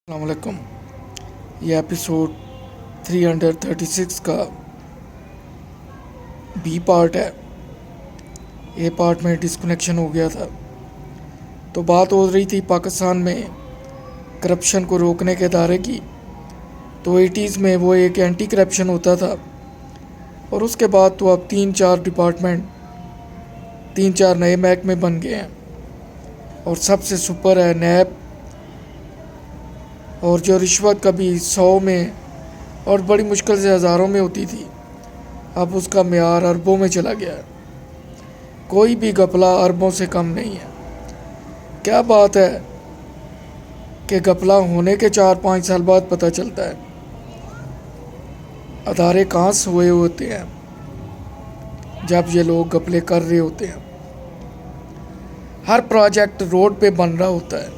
السلام علیکم۔ یہ ایپیسوڈ 336 کا بی پارٹ ہے۔ اے پارٹ میں ڈسکنیکشن ہو گیا تھا، تو بات ہو رہی تھی پاکستان میں کرپشن کو روکنے کے ادارے کی۔ تو 80s میں وہ ایک اینٹی کرپشن ہوتا تھا، اور اس کے بعد تو اب 3-4 ڈپارٹمنٹ 3-4 نئے محکمے بن گئے ہیں، اور سب سے سپر ہے نیب، اور جو رشوت کبھی 100 میں اور بڑی مشکل سے ہزاروں میں ہوتی تھی، اب اس کا معیار اربوں میں چلا گیا ہے۔ کوئی بھی گھپلہ اربوں سے کم نہیں ہے۔ کیا بات ہے کہ گھپلہ ہونے کے 4-5 سال بعد پتہ چلتا ہے۔ ادارے کہاں سوئے ہوتے ہیں جب یہ لوگ گھپلے کر رہے ہوتے ہیں۔ ہر پروجیکٹ روڈ پہ بن رہا ہوتا ہے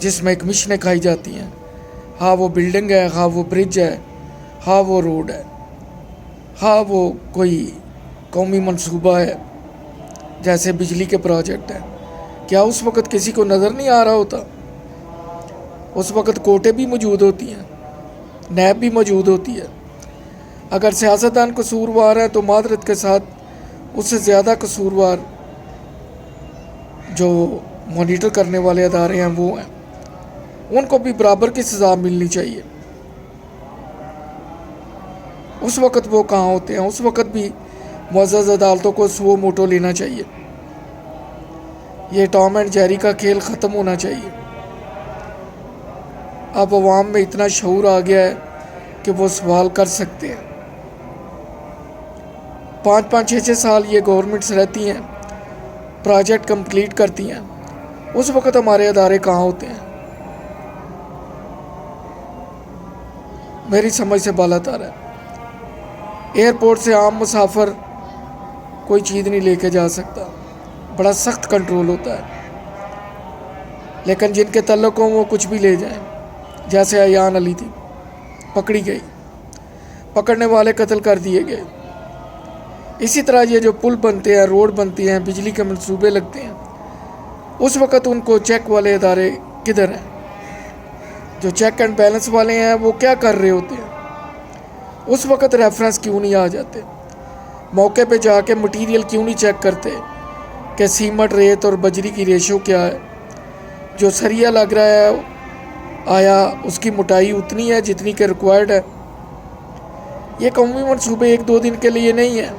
جس میں کمیشنیں کھائی جاتی ہیں، ہاں وہ بلڈنگ ہے، ہاں وہ برج ہے، ہاں وہ روڈ ہے، ہاں وہ کوئی قومی منصوبہ ہے جیسے بجلی کے پروجیکٹ ہیں۔ کیا اس وقت کسی کو نظر نہیں آ رہا ہوتا؟ اس وقت کوٹیں بھی موجود ہوتی ہیں، نیب بھی موجود ہوتی ہے۔ اگر سیاستدان قصوروار ہیں تو معذرت کے ساتھ اس سے زیادہ قصوروار جو مانیٹر کرنے والے ادارے ہیں وہ ہیں، ان کو بھی برابر کی سزا ملنی چاہیے۔ اس وقت وہ کہاں ہوتے ہیں؟ اس وقت بھی معزز عدالتوں کو سو موٹو لینا چاہیے۔ یہ ٹام اینڈ جیری کا کھیل ختم ہونا چاہیے۔ اب عوام میں اتنا شعور آ گیا ہے کہ وہ سوال کر سکتے ہیں۔ 5-5 6-6 سال یہ گورنمنٹس رہتی ہیں، پروجیکٹ کمپلیٹ کرتی ہیں، اس وقت ہمارے ادارے کہاں ہوتے ہیں؟ میری سمجھ سے بالا تر ہے۔ ایئرپورٹ سے عام مسافر کوئی چیز نہیں لے کے جا سکتا، بڑا سخت کنٹرول ہوتا ہے، لیکن جن کے تعلق ہوں وہ کچھ بھی لے جائیں۔ جیسے ایان علی تھی، پکڑی گئی، پکڑنے والے قتل کر دیے گئے۔ اسی طرح یہ جو پل بنتے ہیں، روڈ بنتی ہیں، بجلی کے منصوبے لگتے ہیں، اس وقت ان کو چیک والے ادارے کدھر ہیں؟ جو چیک اینڈ بیلنس والے ہیں وہ کیا کر رہے ہوتے ہیں؟ اس وقت ریفرنس کیوں نہیں آ جاتے؟ موقع پہ جا کے مٹیریل کیوں نہیں چیک کرتے کہ سیمنٹ، ریت اور بجری کی ریشو کیا ہے؟ جو سریا لگ رہا ہے آیا اس کی موٹائی اتنی ہے جتنی کہ ریکوائرڈ ہے؟ یہ قومی منصوبے 1-2 دن کے لیے نہیں ہیں۔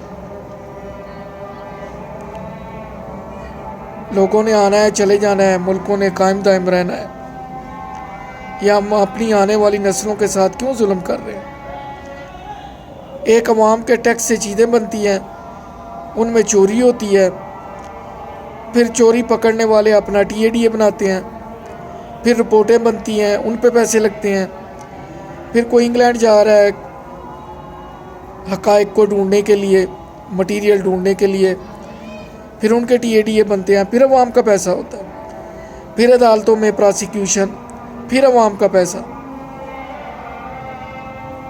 لوگوں نے آنا ہے، چلے جانا ہے، ملکوں نے قائم دائم رہنا ہے۔ یا ہم اپنی آنے والی نسلوں کے ساتھ کیوں ظلم کر رہے ہیں؟ ایک عوام کے ٹیکس سے چیزیں بنتی ہیں، ان میں چوری ہوتی ہے، پھر چوری پکڑنے والے اپنا TADA بناتے ہیں، پھر رپورٹیں بنتی ہیں، ان پہ پیسے لگتے ہیں، پھر کوئی انگلینڈ جا رہا ہے حقائق کو ڈھونڈنے کے لیے، مٹیریل ڈھونڈنے کے لیے، پھر ان کے TADA بنتے ہیں، پھر عوام کا پیسہ ہوتا ہے، پھر عدالتوں میں پراسیکیوشن، پھر عوام کا پیسہ،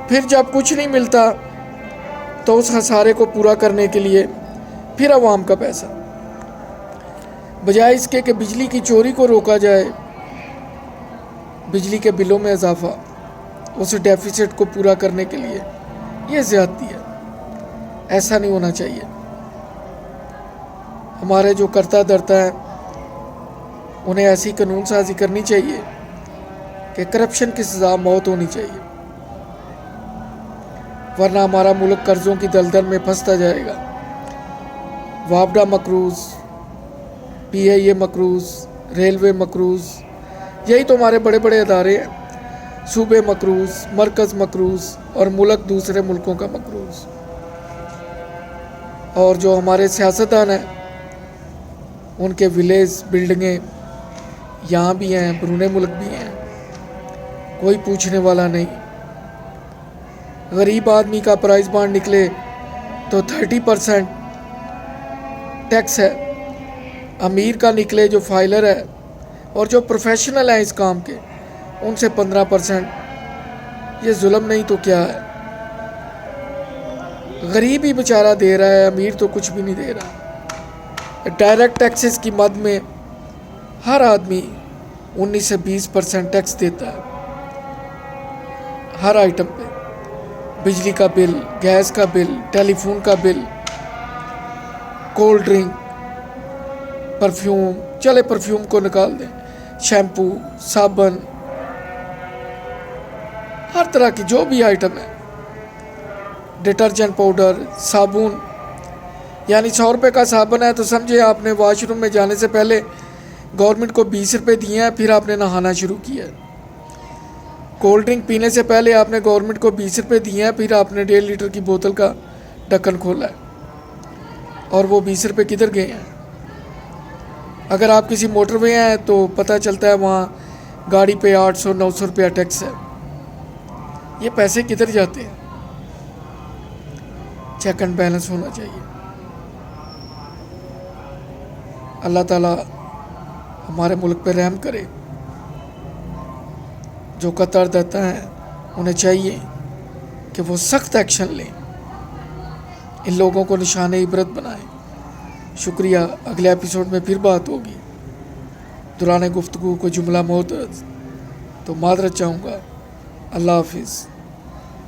پھر جب کچھ نہیں ملتا تو اس خسارے کو پورا کرنے کے لیے پھر عوام کا پیسہ۔ بجائے اس کے کہ بجلی کی چوری کو روکا جائے، بجلی کے بلوں میں اضافہ اس ڈیفیسٹ کو پورا کرنے کے لیے، یہ زیادتی ہے۔ ایسا نہیں ہونا چاہیے۔ ہمارے جو کرتا دھرتا ہیں انہیں ایسی قانون سازی کرنی چاہیے کہ کرپشن کی سزا موت ہونی چاہیے، ورنہ ہمارا ملک قرضوں کی دلدل میں پھنستا جائے گا۔ وابڈا مقروض، PIA مقروض، ریلوے مقروض، یہی تو ہمارے بڑے بڑے ادارے ہیں۔ صوبے مقروض، مرکز مقروض، اور ملک دوسرے ملکوں کا مقروض۔ اور جو ہمارے سیاستدان ہیں ان کے ولیج بلڈنگیں یہاں بھی ہیں، بیرون ملک بھی ہیں، کوئی پوچھنے والا نہیں۔ غریب آدمی کا پرائز بانڈ نکلے تو 30% ٹیکس ہے، امیر کا نکلے جو فائلر ہے اور جو پروفیشنل ہیں اس کام کے ان سے 15%۔ یہ ظلم نہیں تو کیا ہے؟ غریب ہی بیچارہ دے رہا ہے، امیر تو کچھ بھی نہیں دے رہا۔ ڈائریکٹ ٹیکسز کی مد میں ہر آدمی 19 سے 20% ٹیکس دیتا ہے۔ ہر آئٹم پہ، بجلی کا بل، گیس کا بل، ٹیلی فون کا بل، کولڈ ڈرنک، پرفیوم، چلے پرفیوم کو نکال دیں، شیمپو، صابن، ہر طرح کی جو بھی آئٹم ہے، ڈٹرجنٹ پاؤڈر، صابن، یعنی 100 روپے کا صابن ہے تو سمجھے آپ نے واش روم میں جانے سے پہلے گورنمنٹ کو 20 روپے دیے ہیں، پھر آپ نے نہانا شروع کیا ہے۔ کولڈ ڈرنک پینے سے پہلے آپ نے گورنمنٹ کو 20 روپے دیے ہیں، پھر آپ نے 1.5 لیٹر کی بوتل کا ڈھکن کھولا ہے، اور وہ 20 روپے کدھر گئے ہیں؟ اگر آپ کسی موٹر وے ہیں تو پتہ چلتا ہے وہاں گاڑی پہ 800-900 روپیہ ٹیکس ہے، یہ پیسے کدھر جاتے ہیں؟ چیک اینڈ بیلنس ہونا چاہیے۔ اللہ تعالیٰ ہمارے ملک پہ رحم کرے، جو قطر دیتا ہے انہیں چاہیے کہ وہ سخت ایکشن لیں، ان لوگوں کو نشان عبرت بنائیں۔ شکریہ، اگلے ایپیسوڈ میں پھر بات ہوگی۔ دوران گفتگو کو جملہ محدود تو معذرت چاہوں گا۔ اللہ حافظ۔